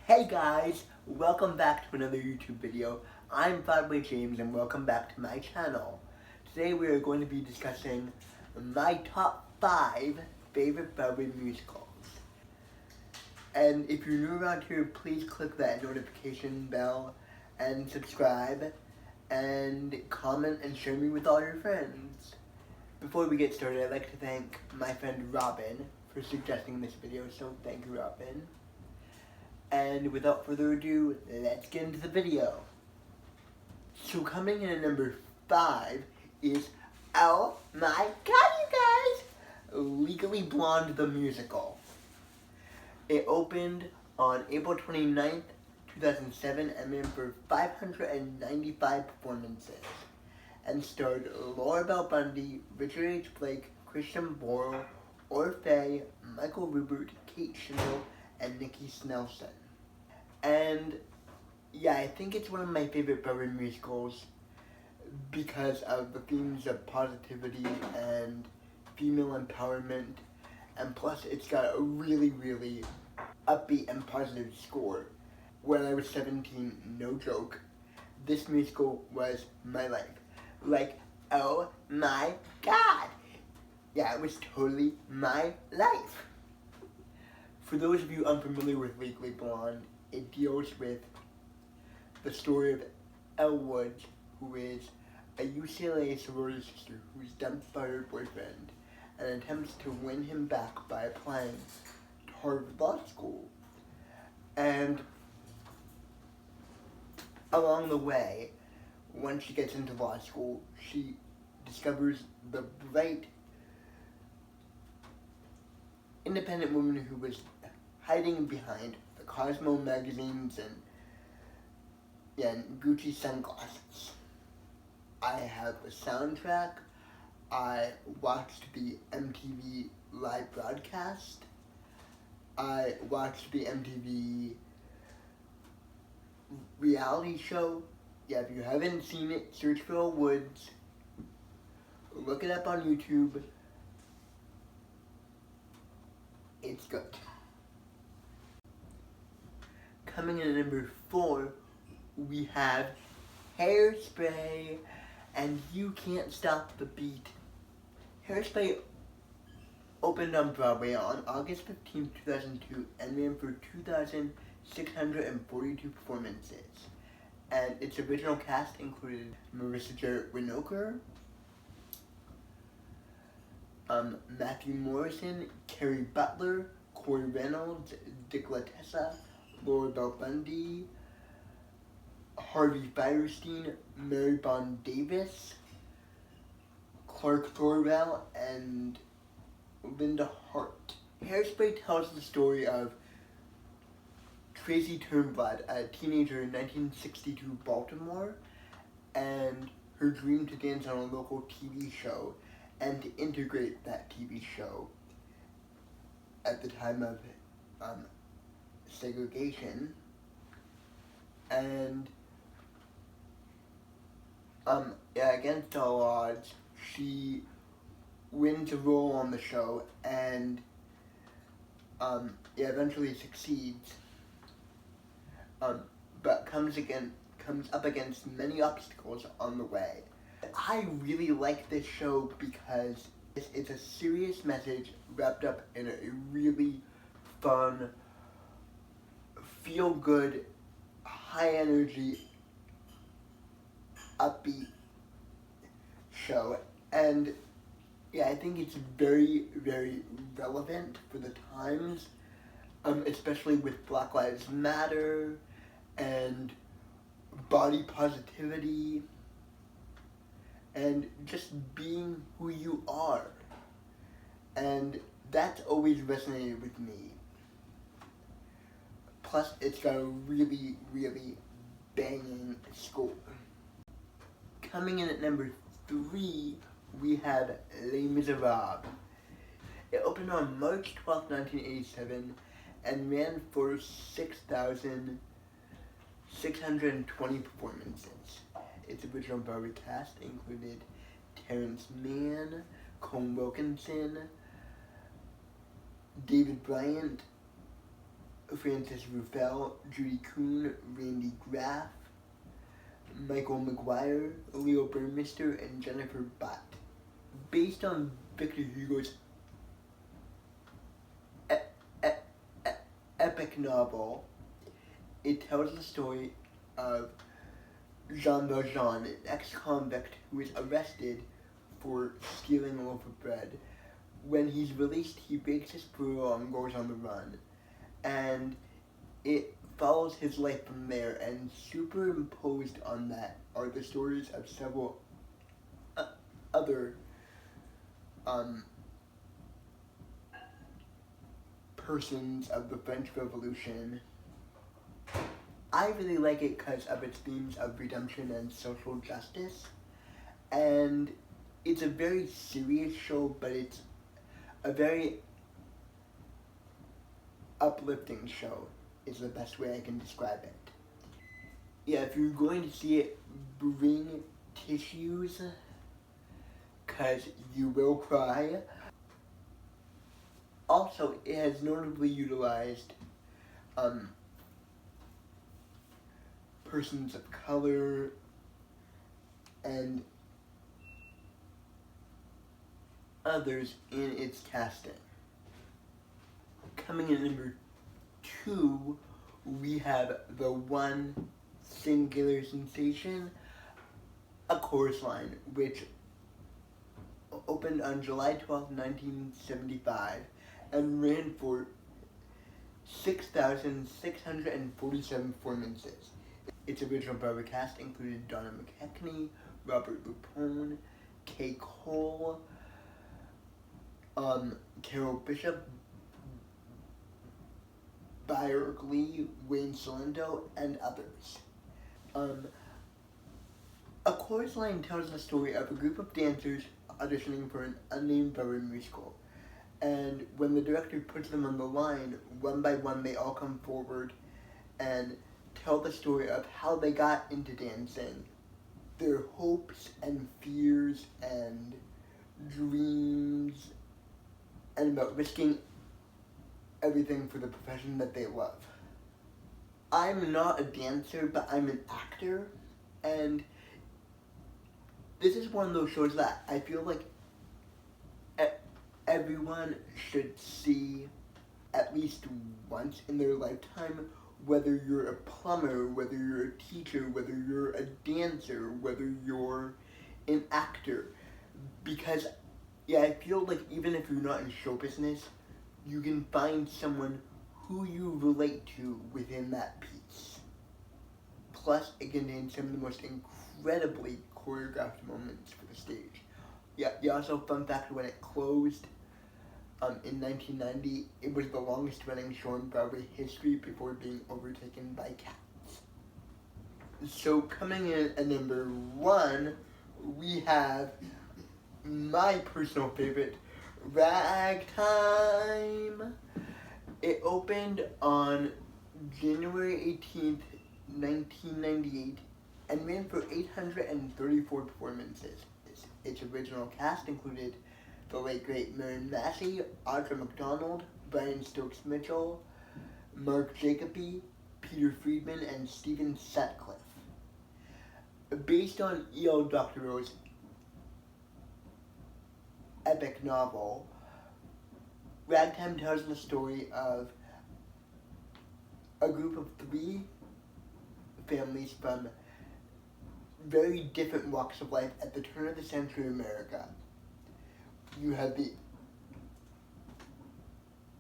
Hey guys, welcome back to another YouTube video. I'm Broadway James and welcome back to my channel. Today we are going to be discussing my top 5 favorite Broadway musicals. And if you're new around here, please click that notification bell and subscribe and comment and share me with all your friends. Before we get started, I'd like to thank my friend Robin for suggesting this video, so thank you, Robin. And without further ado, let's get into the video. So coming in at number 5 is, oh my god you guys, Legally Blonde the Musical. It opened on April 29th, 2007 and ran for 595 performances and starred Laura Bell Bundy, Richard H. Blake, Christian Borle, Orfeh, Michael Rupert, Kate Shindle, and Nikki Snelson. And yeah, I think it's one of my favorite Broadway musicals because of the themes of positivity and female empowerment, and plus it's got a really upbeat and positive score. When I was 17, no joke, this musical was my life. Like, oh my god! Yeah, it was totally my life. For those of you unfamiliar with Legally Blonde, it deals with the story of Elle Woods, who is a UCLA sorority sister who's dumped by her boyfriend and attempts to win him back by applying to Harvard Law School. And along the way, once she gets into law school, she discovers the bright, independent woman who was hiding behind the Cosmo magazines and Gucci sunglasses. I have the soundtrack. I watched the MTV live broadcast. I watched the MTV reality show. Yeah, if you haven't seen it, search for Elle Woods. Look it up on YouTube. It's good. Coming in at number 4, we have Hairspray and You Can't Stop the Beat. Hairspray opened on Broadway on August 15, 2002 and ran for 2,642 performances. And its original cast included Marissa Jarrett Winokur, Matthew Morrison, Carrie Butler, Corey Reynolds, Dick Latessa, Laura Bell Bundy, Harvey Fierstein, Mary Bond Davis, Clark Thorwell, and Linda Hart. Hairspray tells the story of Tracy Turnblad, a teenager in 1962 Baltimore, and her dream to dance on a local TV show and to integrate that TV show at the time of segregation. And against all odds, she wins a role on the show and eventually succeeds. But comes up against many obstacles on the way. I really like this show because it's a serious message wrapped up in a really fun, feel-good, high-energy, upbeat show. And yeah, I think it's very relevant for the times, especially with Black Lives Matter and body positivity and just being who you are. And that's always resonated with me. Plus, it's got a really banging score. Coming in at number 3, we have Les Miserables. It opened on March 12, 1987 and ran for 6,620 performances. Its original Broadway cast included Terrence Mann, Colm Wilkinson, David Bryant, Francis Ruffel, Judy Kuhn, Randy Graff, Michael McGuire, Leo Burmeister, and Jennifer Butt. Based on Victor Hugo's e- e- e- epic novel, it tells the story of Jean Valjean, an ex-convict who is arrested for stealing a loaf of bread. When he's released, he breaks his parole and goes on the run. And it follows his life from there, and superimposed on that are the stories of several other persons of the French Revolution. I really like it because of its themes of redemption and social justice, and it's a very serious show, but it's a very uplifting show is the best way I can describe it. Yeah, if you're going to see it, bring tissues, because you will cry. Also, it has notably utilized persons of color and others in its casting. Coming in number 2, we have the one singular sensation, A Chorus Line, which opened on July 12, 1975, and ran for 6,647 performances. Its original Broadway cast included Donna McKechnie, Robert Lupone, Kay Cole, Carol Bishop, Byron Lee, Wayne Solendo, and others. A Chorus Line tells the story of a group of dancers auditioning for an unnamed Broadway musical. And when the director puts them on the line, one by one they all come forward and tell the story of how they got into dancing, their hopes and fears and dreams, and about risking everything for the profession that they love. I'm not a dancer, but I'm an actor, and this is one of those shows that I feel like everyone should see at least once in their lifetime, whether you're a plumber, whether you're a teacher, whether you're a dancer, whether you're an actor. Because, yeah, I feel like even if you're not in show business, you can find someone who you relate to within that piece. Plus, it contains some of the most incredibly choreographed moments for the stage. Yeah, also, fun fact, when it closed in 1990, it was the longest running show in Broadway history before being overtaken by Cats. So coming in at number 1, we have my personal favorite, Ragtime. It opened on January 18th, 1998, and ran for 834 performances. Its original cast included the late great Marion Massey, Audra McDonald, Brian Stokes Mitchell, Mark Jacoby, Peter Friedman, and Stephen Sutcliffe. Based on E.L. Doctorow's epic novel, Ragtime tells the story of a group of 3 families from very different walks of life at the turn of the century America. You have the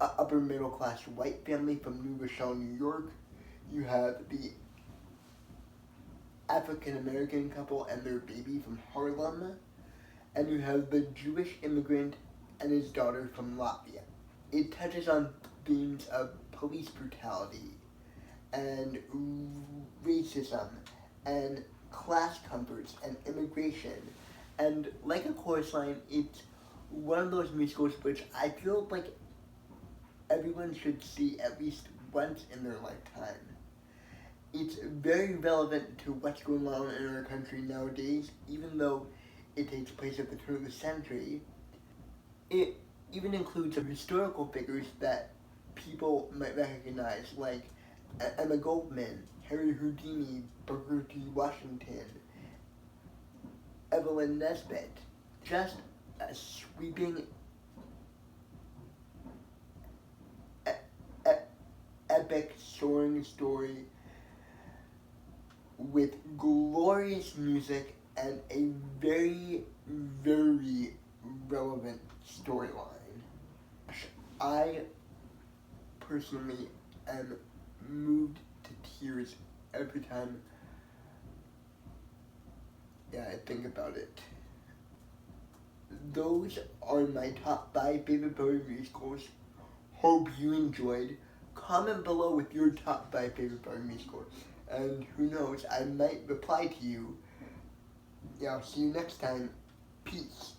upper middle class white family from New Rochelle, New York. You have the African American couple and their baby from Harlem. And you have the Jewish immigrant and his daughter from Latvia. It touches on themes of police brutality and racism and class comforts and immigration. And like A Chorus Line, it's one of those musicals which I feel like everyone should see at least once in their lifetime. It's very relevant to what's going on in our country nowadays, even though it takes place at the turn of the century. It even includes some historical figures that people might recognize, like Emma Goldman, Harry Houdini, Booker T. Washington, Evelyn Nesbit. Just a sweeping, epic, soaring story with glorious music and a very, very relevant storyline. I personally am moved to tears every time I think about it. Those are my top 5 favorite Broadway musicals. Hope you enjoyed. Comment below with your top 5 favorite Broadway musicals. And who knows, I might reply to you. Yeah, I'll see you next time. Peace.